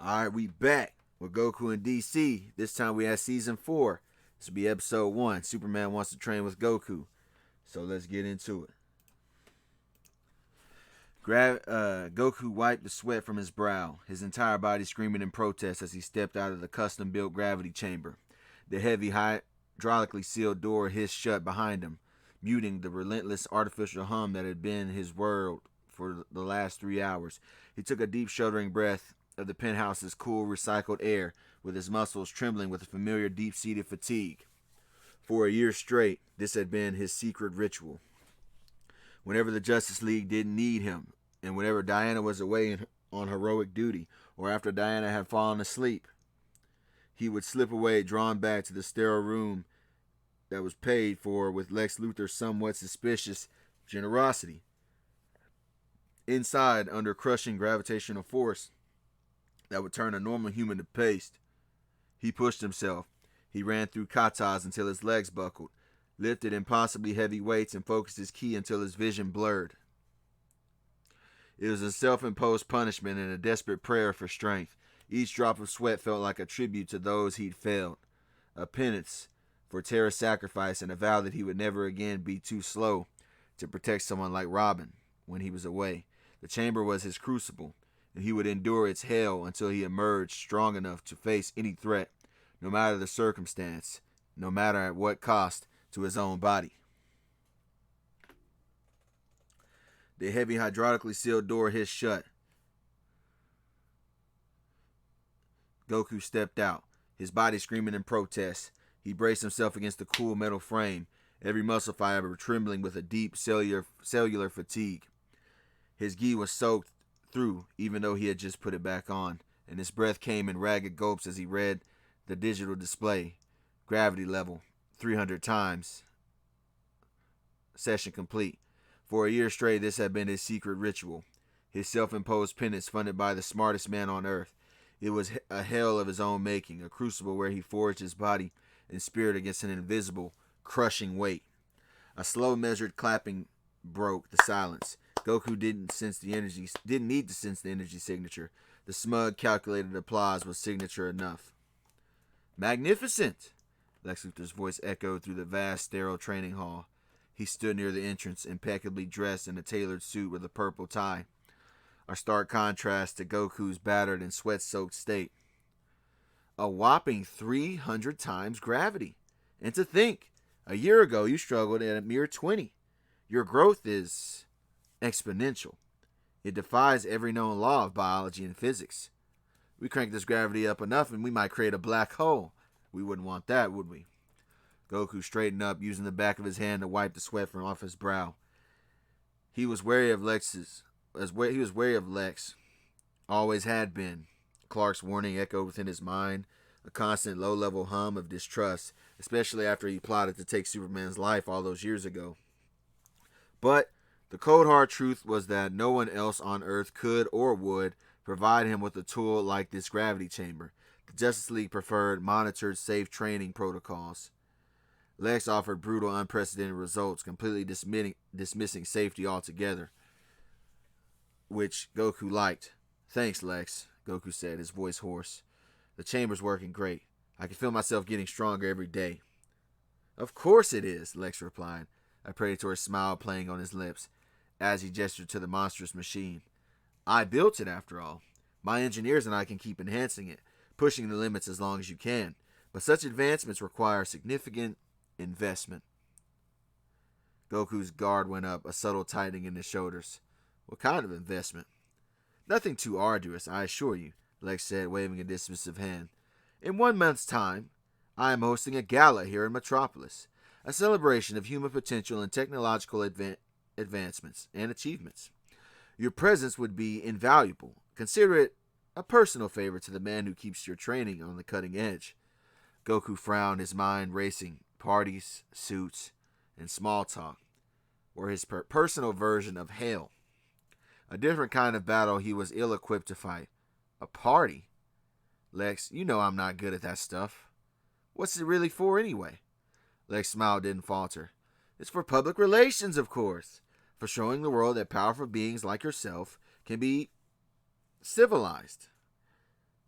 Alright, we back with Goku and DC. This time we have season 4. This will be episode 1. Superman wants to train with Goku. So let's get into it. Goku wiped the sweat from his brow, his entire body screaming in protest as he stepped out of the custom-built gravity chamber. The heavy, hydraulically sealed door hissed shut behind him, muting the relentless artificial hum that had been his world for the last 3 hours. He took a deep, shuddering breath of the penthouse's cool, recycled air, with his muscles trembling with a familiar, deep-seated fatigue. For a year straight, this had been his secret ritual. Whenever the Justice League didn't need him, and whenever Diana was away on heroic duty, or after Diana had fallen asleep, he would slip away, drawn back to the sterile room that was paid for with Lex Luthor's somewhat suspicious generosity. Inside, under crushing gravitational force that would turn a normal human to paste, he pushed himself. He ran through katas until his legs buckled, lifted impossibly heavy weights, and focused his ki until his vision blurred. It was a self-imposed punishment and a desperate prayer for strength. Each drop of sweat felt like a tribute to those he'd failed, a penance for Terra's sacrifice, and a vow that he would never again be too slow to protect someone like Robin when he was away. The chamber was his crucible, and he would endure its hell until he emerged strong enough to face any threat, no matter the circumstance, no matter at what cost to his own body. The heavy, hydraulically sealed door hissed shut. Goku stepped out, his body screaming in protest. He braced himself against the cool metal frame, every muscle fiber trembling with a deep cellular fatigue. His gi was soaked through, even though he had just put it back on, and his breath came in ragged gulps as he read the digital display. Gravity level, 300 times. Session complete. For a year straight, this had been his secret ritual, his self-imposed penance funded by the smartest man on Earth. It was a hell of his own making, a crucible where he forged his body and spirit against an invisible, crushing weight. A slow, measured clapping broke the silence. Goku didn't need to sense the energy signature. The smug, calculated applause was signature enough. Magnificent! Lex Luthor's voice echoed through the vast, sterile training hall. He stood near the entrance, impeccably dressed in a tailored suit with a purple tie, a stark contrast to Goku's battered and sweat-soaked state. A whopping 300 times gravity. And to think, a year ago you struggled at a mere 20. Your growth is exponential. It defies every known law of biology and physics. We crank this gravity up enough and we might create a black hole. We wouldn't want that, would we? Goku straightened up, using the back of his hand to wipe the sweat from off his brow. He was wary of Lex. Always had been. Clark's warning echoed within his mind, a constant low-level hum of distrust, especially after he plotted to take Superman's life all those years ago. But the cold hard truth was that no one else on Earth could or would provide him with a tool like this gravity chamber. The Justice League preferred monitored, safe training protocols. Lex offered brutal, unprecedented results, completely dismissing safety altogether, which Goku liked. Thanks, Lex, Goku said, his voice hoarse. The chamber's working great. I can feel myself getting stronger every day. Of course it is, Lex replied, a predatory smile playing on his lips, as he gestured to the monstrous machine. I built it, after all. My engineers and I can keep enhancing it, pushing the limits as long as you can. But such advancements require significant investment. Goku's guard went up, a subtle tightening in his shoulders. What kind of investment? Nothing too arduous, I assure you, Lex said, waving a dismissive hand. In 1 month's time, I am hosting a gala here in Metropolis, a celebration of human potential and technological advancements and achievements. Your presence would be invaluable. Consider it a personal favor to the man who keeps your training on the cutting edge. Goku frowned, his mind racing. Parties, suits, and small talk were his personal version of hell. A different kind of battle he was ill-equipped to fight. A party? Lex, you know I'm not good at that stuff. What's it really for anyway? Lex's smile didn't falter. It's for public relations, of course. For showing the world that powerful beings like yourself can be civilized.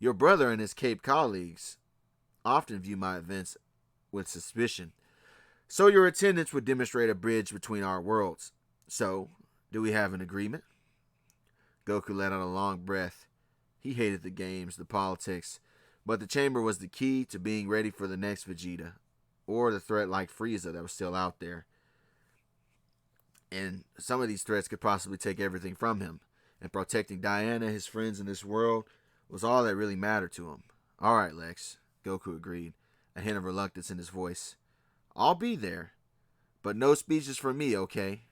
Your brother and his Cape colleagues often view my events with suspicion, so your attendance would demonstrate a bridge between our worlds. So, do we have an agreement? Goku let out a long breath. He hated the games, the politics, but the chamber was the key to being ready for the next Vegeta, or the threat like Frieza that was still out there. And some of these threats could possibly take everything from him, and protecting Diana, his friends in this world, was all that really mattered to him. All right, Lex, Goku agreed, a hint of reluctance in his voice. I'll be there, but no speeches from me, okay?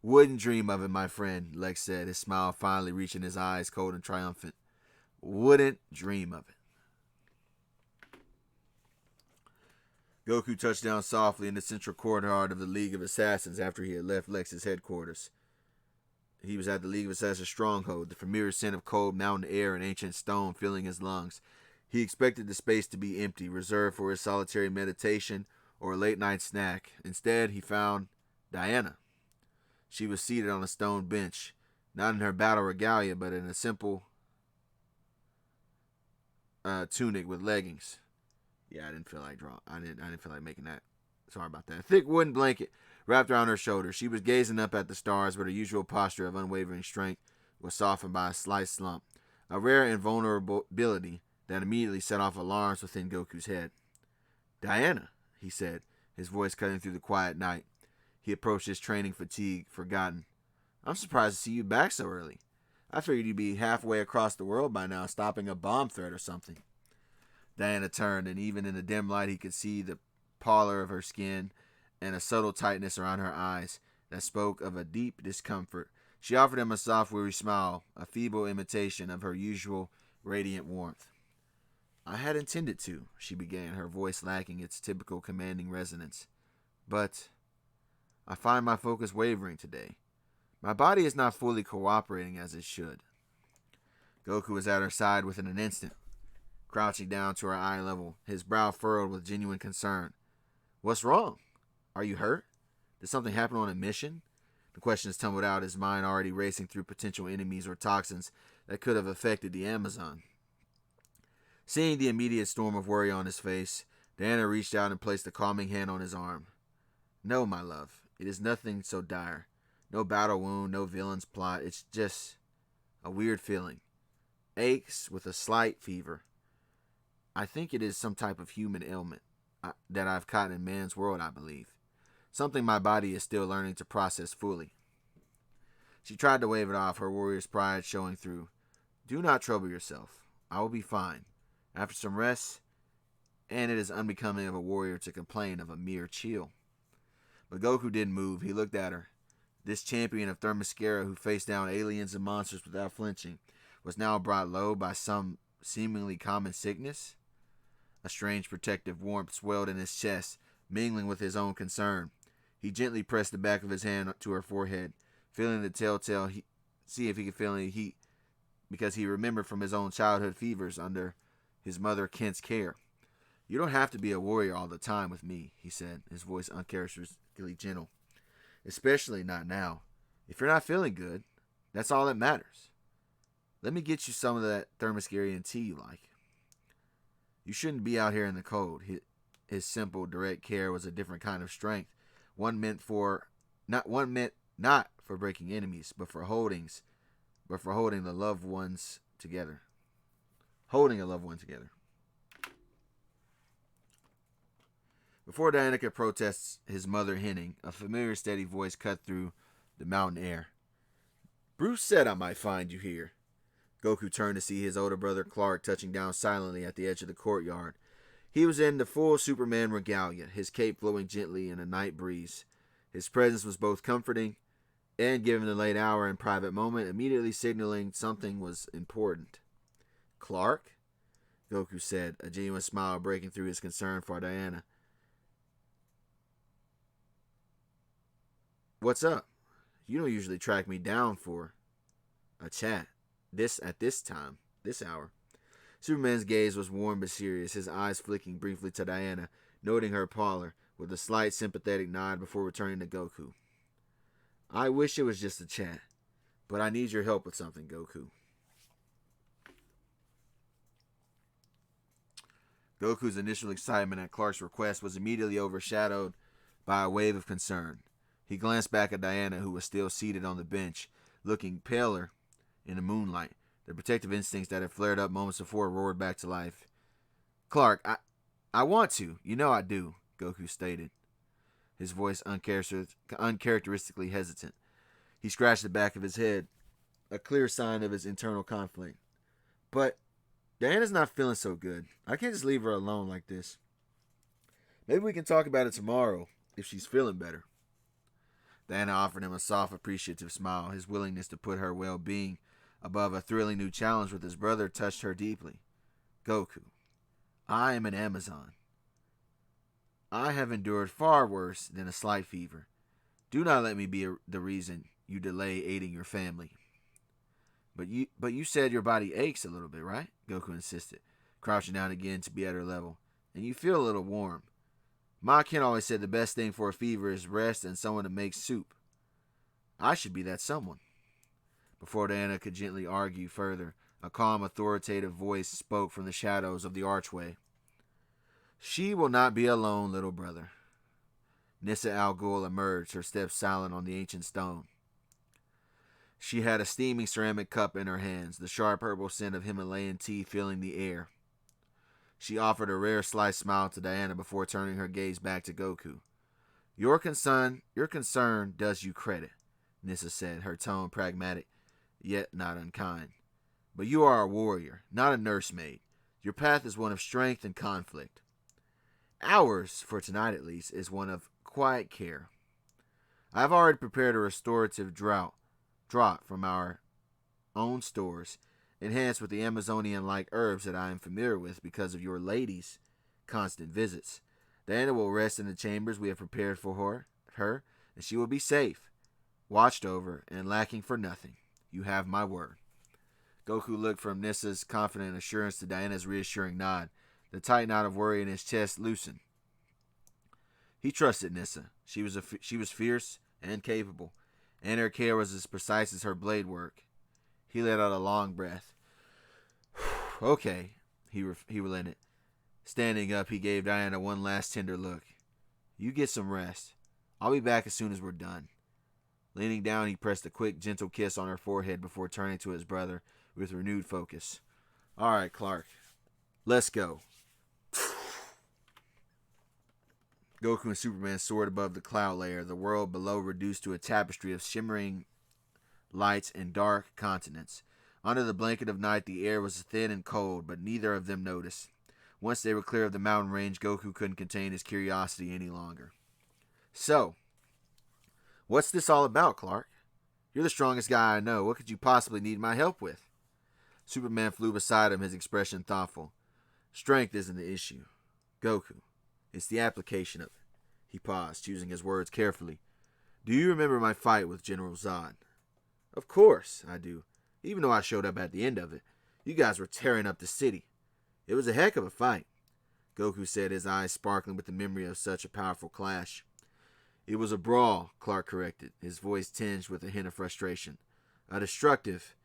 Wouldn't dream of it, my friend, Lex said, his smile finally reaching his eyes, cold and triumphant. Wouldn't dream of it. Goku touched down softly in the central courtyard of the League of Assassins after he had left Lex's headquarters. He was at the League of Assassins stronghold, the familiar scent of cold mountain air and ancient stone filling his lungs. He expected the space to be empty, reserved for his solitary meditation or a late-night snack. Instead, he found Diana. She was seated on a stone bench, not in her battle regalia, but in a simple tunic with leggings. Yeah, I didn't feel like drawing. I didn't feel like making that. Sorry about that. A thick wooden blanket wrapped around her shoulders. She was gazing up at the stars, but her usual posture of unwavering strength was softened by a slight slump, a rare invulnerability that immediately set off alarms within Goku's head. Diana, he said, his voice cutting through the quiet night. He approached his training fatigue, forgotten. I'm surprised to see you back so early. I figured you'd be halfway across the world by now, stopping a bomb threat or something. Diana turned, and even in the dim light he could see the pallor of her skin and a subtle tightness around her eyes that spoke of a deep discomfort. She offered him a soft, weary smile, a feeble imitation of her usual radiant warmth. I had intended to, she began, her voice lacking its typical commanding resonance. But I find my focus wavering today. My body is not fully cooperating as it should. Goku was at her side within an instant, crouching down to her eye level, his brow furrowed with genuine concern. What's wrong? Are you hurt? Did something happen on a mission? The questions tumbled out, his mind already racing through potential enemies or toxins that could have affected the Amazon. Seeing the immediate storm of worry on his face, Diana reached out and placed a calming hand on his arm. No, my love, it is nothing so dire. No battle wound, no villain's plot. It's just a weird feeling. Aches with a slight fever. I think it is some type of human ailment that I've caught in man's world, I believe. Something my body is still learning to process fully. She tried to wave it off, her warrior's pride showing through. Do not trouble yourself. I will be fine. After some rest, and it is unbecoming of a warrior to complain of a mere chill. But Goku didn't move. He looked at her. This champion of Themyscira who faced down aliens and monsters without flinching was now brought low by some seemingly common sickness. A strange protective warmth swelled in his chest, mingling with his own concern. He gently pressed the back of his hand to her forehead, feeling the telltale see if he could feel any heat, because he remembered from his own childhood fevers under his mother Kent's care. You don't have to be a warrior all the time with me, he said, his voice uncharacteristically gentle. Especially not now. If you're not feeling good, that's all that matters. Let me get you some of that Themyscirian tea you like. You shouldn't be out here in the cold. His simple, direct care was a different kind of strength. One meant not for breaking enemies, but for holding the loved ones together. Holding a loved one together. Before Diana could protest his mother hinting, a familiar steady voice cut through the mountain air. Bruce said I might find you here. Goku turned to see his older brother Clark touching down silently at the edge of the courtyard. He was in the full Superman regalia, his cape flowing gently in a night breeze. His presence was both comforting and, given the late hour and private moment, immediately signaling something was important. Clark? Goku said, a genuine smile breaking through his concern for Diana. What's up? You don't usually track me down for a chat. At this hour. Superman's gaze was warm but serious, his eyes flicking briefly to Diana, noting her pallor, with a slight sympathetic nod before returning to Goku. I wish it was just a chat, but I need your help with something, Goku. Goku's initial excitement at Clark's request was immediately overshadowed by a wave of concern. He glanced back at Diana, who was still seated on the bench, looking paler in the moonlight. The protective instincts that had flared up moments before roared back to life. Clark, I want to. You know I do, Goku stated, his voice uncharacteristically hesitant. He scratched the back of his head, a clear sign of his internal conflict. But Diana's not feeling so good. I can't just leave her alone like this. Maybe we can talk about it tomorrow, if she's feeling better. Diana offered him a soft, appreciative smile. His willingness to put her well-being above a thrilling new challenge with his brother touched her deeply. Goku, I am an Amazon. I have endured far worse than a slight fever. Do not let me be the reason you delay aiding your family. But you said your body aches a little bit, right? Goku insisted, crouching down again to be at her level. And you feel a little warm. Ma Ken always said the best thing for a fever is rest and someone to make soup. I should be that someone. Before Diana could gently argue further, a calm, authoritative voice spoke from the shadows of the archway. She will not be alone, little brother. Nissa Al Ghul emerged, her steps silent on the ancient stone. She had a steaming ceramic cup in her hands, the sharp herbal scent of Himalayan tea filling the air. She offered a rare slight smile to Diana before turning her gaze back to Goku. Your concern does you credit, Nissa said, her tone pragmatic, yet not unkind. But you are a warrior, not a nursemaid. Your path is one of strength and conflict. Ours, for tonight at least, is one of quiet care. I have already prepared a restorative draught from our own stores, enhanced with the Amazonian-like herbs that I am familiar with because of your lady's constant visits. Diana will rest in the chambers we have prepared for her, and she will be safe, watched over, and lacking for nothing. You have my word. Goku looked from Nissa's confident assurance to Diana's reassuring nod. The tight knot of worry in his chest loosened. He trusted Nissa. She was fierce and capable, and her care was as precise as her blade work. He let out a long breath. Okay, he relented. Standing up, he gave Diana one last tender look. You get some rest. I'll be back as soon as we're done. Leaning down, he pressed a quick, gentle kiss on her forehead before turning to his brother with renewed focus. All right, Clark. Let's go. Goku and Superman soared above the cloud layer, the world below reduced to a tapestry of shimmering lights and dark continents. Under the blanket of night, the air was thin and cold, but neither of them noticed. Once they were clear of the mountain range, Goku couldn't contain his curiosity any longer. So, what's this all about, Clark? You're the strongest guy I know. What could you possibly need my help with? Superman flew beside him, his expression thoughtful. Strength isn't the issue. Goku, it's the application of it. He paused, choosing his words carefully. Do you remember my fight with General Zod? Of course I do, even though I showed up at the end of it. You guys were tearing up the city. It was a heck of a fight, Goku said, his eyes sparkling with the memory of such a powerful clash. It was a brawl, Clark corrected, his voice tinged with a hint of frustration. A destructive,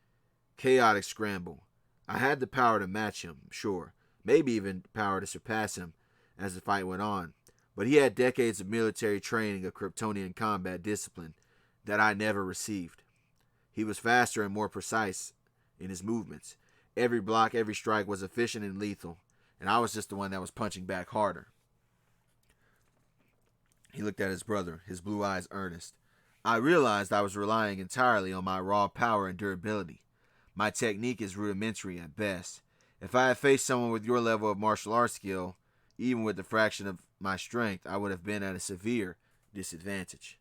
chaotic scramble. I had the power to match him, sure, maybe even power to surpass him as the fight went on, but he had decades of military training of Kryptonian combat discipline that I never received. He was faster and more precise in his movements. Every block, every strike was efficient and lethal, and I was just the one that was punching back harder. He looked at his brother, his blue eyes earnest. I realized I was relying entirely on my raw power and durability. My technique is rudimentary at best. If I had faced someone with your level of martial arts skill, even with a fraction of my strength, I would have been at a severe disadvantage.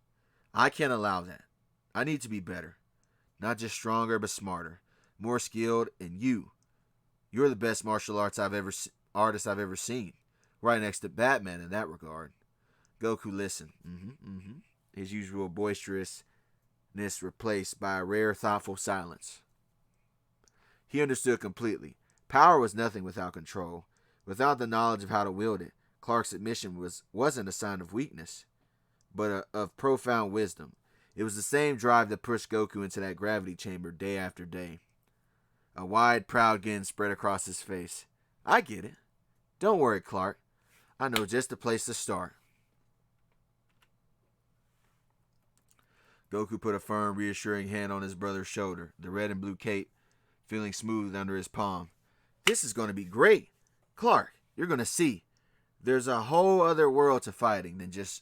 I can't allow that. I need to be better. Not just stronger, but smarter. More skilled, and you're the best martial artist I've ever seen. Right next to Batman in that regard. Goku listened. His usual boisterousness replaced by a rare, thoughtful silence. He understood completely. Power was nothing without control. Without the knowledge of how to wield it, Clark's admission wasn't a sign of weakness, but of profound wisdom. It was the same drive that pushed Goku into that gravity chamber day after day. A wide, proud grin spread across his face. I get it. Don't worry, Clark. I know just the place to start. Goku put a firm, reassuring hand on his brother's shoulder, the red and blue cape feeling smooth under his palm. This is going to be great. Clark, you're going to see. There's a whole other world to fighting than just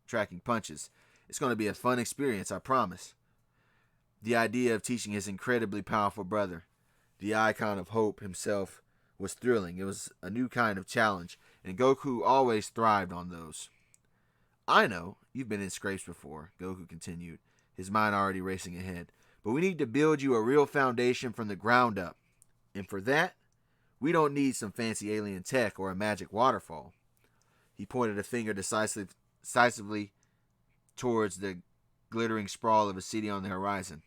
tracking punches. It's going to be a fun experience, I promise. The idea of teaching his incredibly powerful brother, the icon of hope himself, was thrilling. It was a new kind of challenge, and Goku always thrived on those. I know, you've been in scrapes before, Goku continued, his mind already racing ahead. But we need to build you a real foundation from the ground up. And for that, we don't need some fancy alien tech or a magic waterfall. He pointed a finger decisively towards the glittering sprawl of a city on the horizon.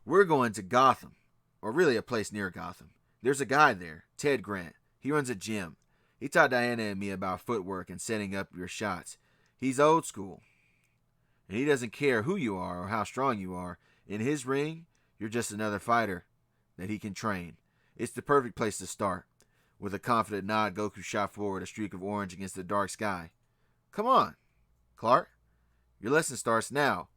We're going to Gotham, or really a place near Gotham. There's a guy there, Ted Grant. He runs a gym. He taught Diana and me about footwork and setting up your shots. He's old school. And he doesn't care who you are or how strong you are. In his ring, you're just another fighter that he can train. It's the perfect place to start. With a confident nod, Goku shot forward, a streak of orange against the dark sky. Come on, Clark. Your lesson starts now.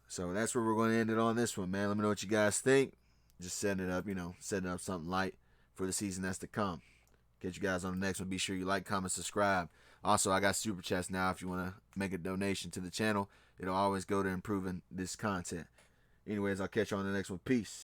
So that's where we're going to end it on this one, man. Let me know what you guys think. Just setting it up, setting up something light for the season that's to come. Catch you guys on the next one. Be sure you like, comment, subscribe. Also, I got super chats now if you want to make a donation to the channel. It'll always go to improving this content. Anyways, I'll catch you on the next one. Peace.